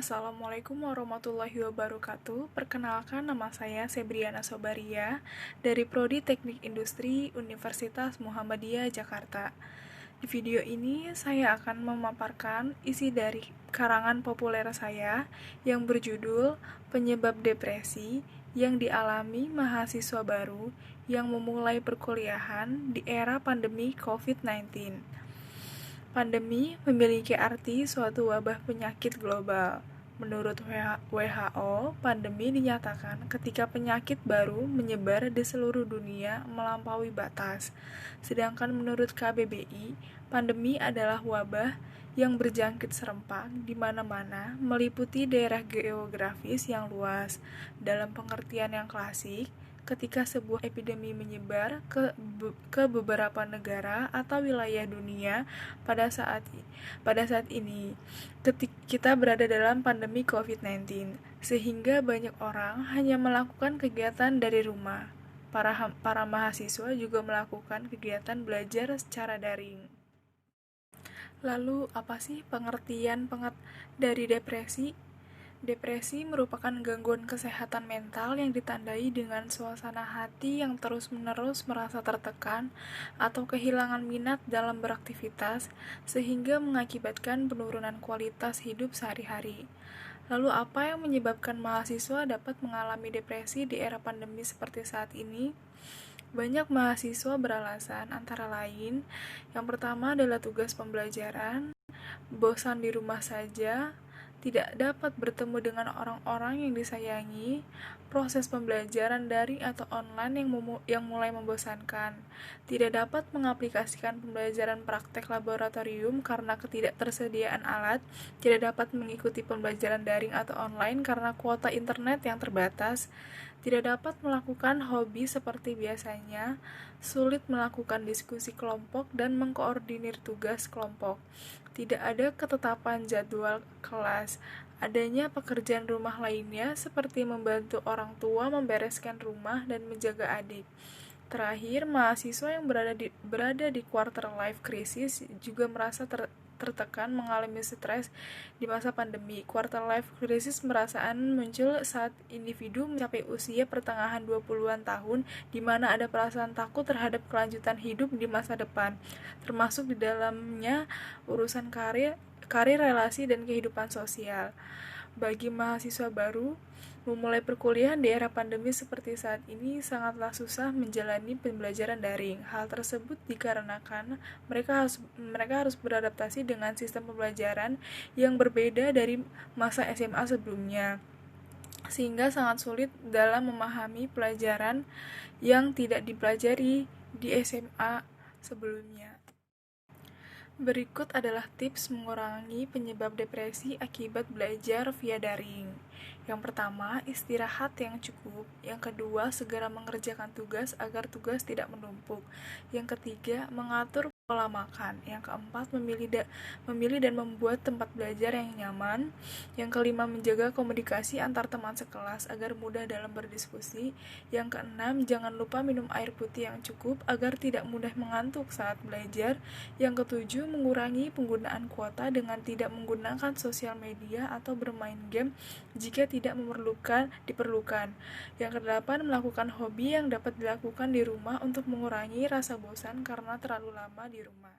Assalamualaikum warahmatullahi wabarakatuh. Perkenalkan, nama saya Sebriana Sobaria dari Prodi Teknik Industri Universitas Muhammadiyah Jakarta. Di video ini saya akan memaparkan isi dari karangan populer saya yang berjudul Penyebab Depresi yang dialami mahasiswa baru yang memulai perkuliahan di era pandemi COVID-19. Pandemi memiliki arti suatu wabah penyakit global. Menurut WHO, pandemi dinyatakan ketika penyakit baru menyebar di seluruh dunia melampaui batas. Sedangkan menurut KBBI, pandemi adalah wabah yang berjangkit serempak di mana-mana, meliputi daerah geografis yang luas. Dalam pengertian yang klasik, ketika sebuah epidemi menyebar ke beberapa negara atau wilayah dunia pada saat ini, kita berada dalam pandemi COVID-19, sehingga banyak orang hanya melakukan kegiatan dari rumah. Para mahasiswa juga melakukan kegiatan belajar secara daring. Lalu, apa sih pengertian dari depresi? Depresi merupakan gangguan kesehatan mental yang ditandai dengan suasana hati yang terus-menerus merasa tertekan atau kehilangan minat dalam beraktivitas, sehingga mengakibatkan penurunan kualitas hidup sehari-hari. Lalu apa yang menyebabkan mahasiswa dapat mengalami depresi di era pandemi seperti saat ini? Banyak mahasiswa beralasan antara lain, yang pertama adalah tugas pembelajaran, bosan di rumah saja, tidak dapat bertemu dengan orang-orang yang disayangi, proses pembelajaran daring atau online yang mulai membosankan, tidak dapat mengaplikasikan pembelajaran praktek laboratorium karena ketidaktersediaan alat, tidak dapat mengikuti pembelajaran daring atau online karena kuota internet yang terbatas, tidak dapat melakukan hobi seperti biasanya, sulit melakukan diskusi kelompok dan mengkoordinir tugas kelompok. Tidak ada ketetapan jadwal kelas. Adanya pekerjaan rumah lainnya seperti membantu orang tua membereskan rumah dan menjaga adik. Terakhir, mahasiswa yang berada di quarter life crisis juga merasa tertekan, mengalami stres di masa pandemi. Quarter life crisis merasaan muncul saat individu mencapai usia pertengahan 20-an tahun, di mana ada perasaan takut terhadap kelanjutan hidup di masa depan, termasuk di dalamnya urusan karir, relasi, dan kehidupan sosial. Bagi mahasiswa baru, memulai perkuliahan di era pandemi seperti saat ini sangatlah susah menjalani pembelajaran daring. Hal tersebut dikarenakan mereka harus beradaptasi dengan sistem pembelajaran yang berbeda dari masa SMA sebelumnya, sehingga sangat sulit dalam memahami pelajaran yang tidak dipelajari di SMA sebelumnya. Berikut adalah tips mengurangi penyebab depresi akibat belajar via daring. Yang pertama, istirahat yang cukup. Yang kedua, segera mengerjakan tugas agar tugas tidak menumpuk. Yang ketiga, mengatur pola makan. Yang keempat, memilih dan membuat tempat belajar yang nyaman. Yang kelima, menjaga komunikasi antar teman sekelas agar mudah dalam berdiskusi. Yang keenam, jangan lupa minum air putih yang cukup agar tidak mudah mengantuk saat belajar. Yang ketujuh, mengurangi penggunaan kuota dengan tidak menggunakan sosial media atau bermain game jika tidak diperlukan. Yang kedelapan, melakukan hobi yang dapat dilakukan di rumah untuk mengurangi rasa bosan karena terlalu lama di rumah.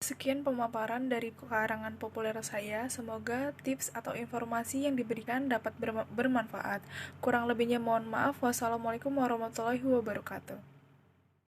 Sekian pemaparan dari karangan populer saya. Semoga tips atau informasi yang diberikan dapat bermanfaat. Kurang lebihnya mohon maaf. Wassalamualaikum warahmatullahi wabarakatuh.